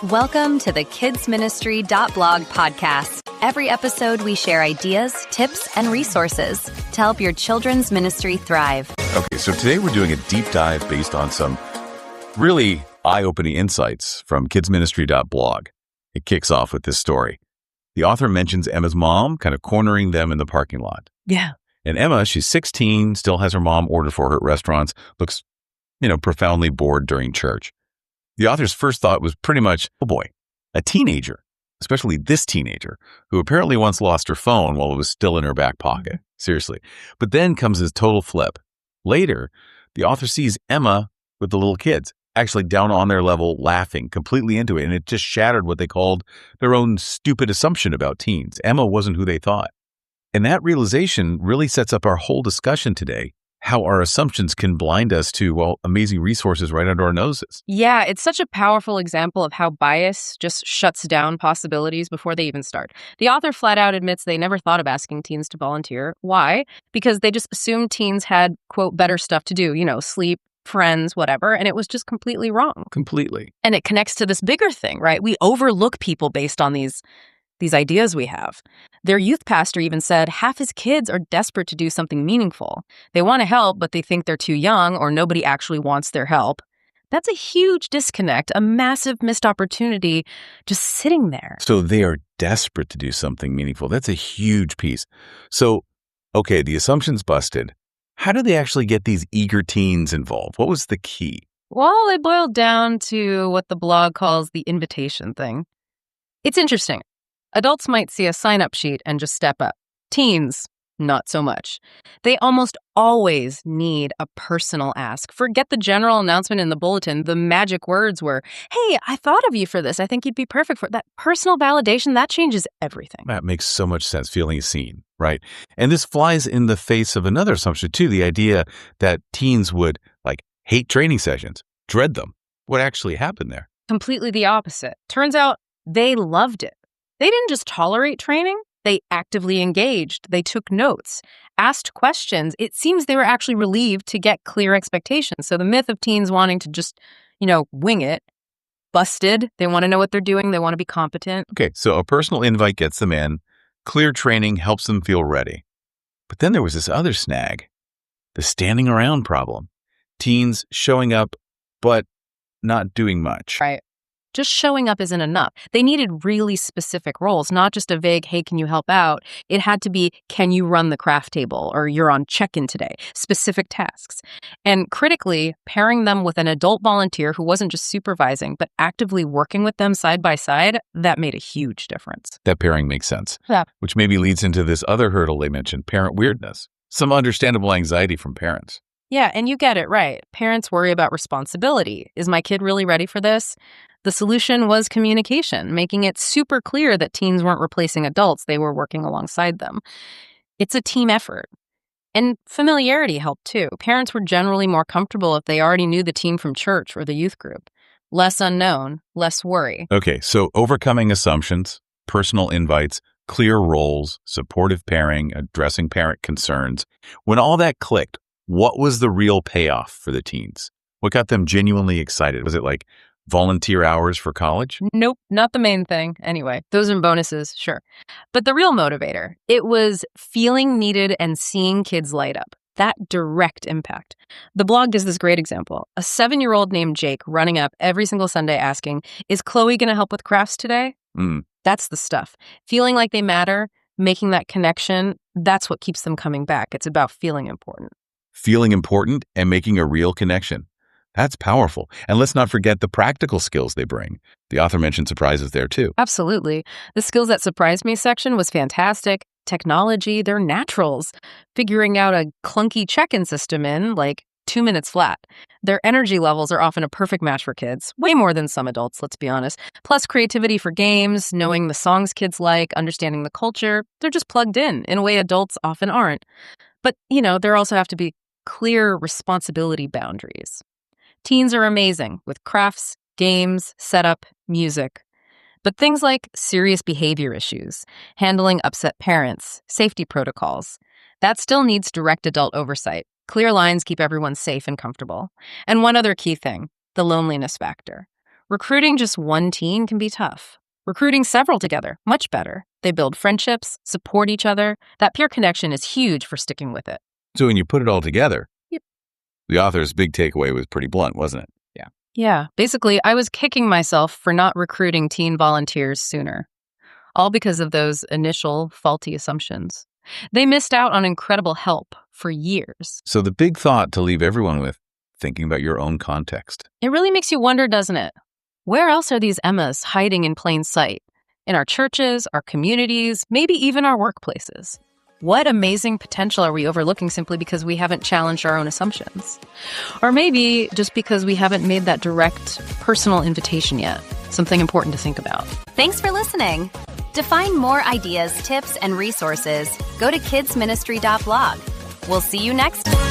Welcome to the kidsministry.blog podcast. Every episode, we share ideas, tips, and resources to help your children's ministry thrive. Okay, so today we're doing a deep dive based on some really eye-opening insights from kidsministry.blog. It kicks off with this story. The author mentions Emma's mom kind of cornering them in the parking lot. Yeah. And Emma, she's 16, still has her mom order for her at restaurants, looks, profoundly bored during church. The author's first thought was pretty much, oh boy, a teenager, especially this teenager, who apparently once lost her phone while it was still in her back pocket. Seriously. But then comes his total flip. Later, the author sees Emma with the little kids, actually down on their level, laughing, completely into it. And it just shattered what they called their own stupid assumption about teens. Emma wasn't who they thought. And that realization really sets up our whole discussion today. How our assumptions can blind us to, amazing resources right under our noses. Yeah, it's such a powerful example of how bias just shuts down possibilities before they even start. The author flat out admits they never thought of asking teens to volunteer. Why? Because they just assumed teens had, quote, better stuff to do, sleep, friends, whatever, and it was just completely wrong. Completely. And it connects to this bigger thing, right? We overlook people based on these ideas we have. Their youth pastor even said half his kids are desperate to do something meaningful. They want to help, but they think they're too young or nobody actually wants their help. That's a huge disconnect, a massive missed opportunity just sitting there. So they are desperate to do something meaningful. That's a huge piece. So, okay, the assumption's busted. How do they actually get these eager teens involved? What was the key? Well, it boiled down to what the blog calls the invitation thing. It's interesting. Adults might see a sign-up sheet and just step up. Teens, not so much. They almost always need a personal ask. Forget the general announcement in the bulletin. The magic words were, hey, I thought of you for this. I think you'd be perfect for it. That personal validation, that changes everything. That makes so much sense, feeling seen, right? And this flies in the face of another assumption, too, the idea that teens would, hate training sessions, dread them. What actually happened there? Completely the opposite. Turns out they loved it. They didn't just tolerate training, they actively engaged. They took notes, asked questions. It seems they were actually relieved to get clear expectations. So the myth of teens wanting to just, wing it, busted. They want to know what they're doing. They want to be competent. Okay, so a personal invite gets them in. Clear training helps them feel ready. But then there was this other snag, the standing around problem. Teens showing up, but not doing much. Right. Just showing up isn't enough. They needed really specific roles, not just a vague, hey, can you help out? It had to be, can you run the craft table? Or you're on check-in today. Specific tasks. And critically, pairing them with an adult volunteer who wasn't just supervising, but actively working with them side by side, that made a huge difference. That pairing makes sense. Yeah. Which maybe leads into this other hurdle they mentioned, parent weirdness. Some understandable anxiety from parents. Yeah, and you get it right. Parents worry about responsibility. Is my kid really ready for this? The solution was communication, making it super clear that teens weren't replacing adults, they were working alongside them. It's a team effort. And familiarity helped too. Parents were generally more comfortable if they already knew the team from church or the youth group. Less unknown, less worry. Okay, so overcoming assumptions, personal invites, clear roles, supportive pairing, addressing parent concerns. When all that clicked, what was the real payoff for the teens? What got them genuinely excited? Was it volunteer hours for college? Nope, not the main thing. Anyway, those are bonuses, sure. But the real motivator, it was feeling needed and seeing kids light up. That direct impact. The blog gives this great example. A 7-year-old named Jake running up every single Sunday asking, is Chloe going to help with crafts today? That's the stuff. Feeling like they matter, making that connection, that's what keeps them coming back. It's about feeling important. Feeling important and making a real connection. That's powerful. And let's not forget the practical skills they bring. The author mentioned surprises there too. Absolutely. The skills that surprised me section was fantastic. Technology, they're naturals. Figuring out a clunky check-in system in 2 minutes flat. Their energy levels are often a perfect match for kids, way more than some adults, let's be honest. Plus creativity for games, knowing the songs kids like, understanding the culture. They're just plugged in a way adults often aren't. But, there also have to be clear responsibility boundaries. Teens are amazing with crafts, games, setup, music. But things like serious behavior issues, handling upset parents, safety protocols, that still needs direct adult oversight. Clear lines keep everyone safe and comfortable. And one other key thing, the loneliness factor. Recruiting just one teen can be tough. Recruiting several together, much better. They build friendships, support each other. That peer connection is huge for sticking with it. So when you put it all together, Yep. The author's big takeaway was pretty blunt, wasn't it? Yeah, basically, I was kicking myself for not recruiting teen volunteers sooner, all because of those initial faulty assumptions. They missed out on incredible help for years. So the big thought to leave everyone with, thinking about your own context. It really makes you wonder, doesn't it? Where else are these Emmas hiding in plain sight? In our churches, our communities, maybe even our workplaces. What amazing potential are we overlooking simply because we haven't challenged our own assumptions? Or maybe just because we haven't made that direct, personal invitation yet. Something important to think about. Thanks for listening. To find more ideas, tips, and resources, go to kidsministry.blog. We'll see you next time.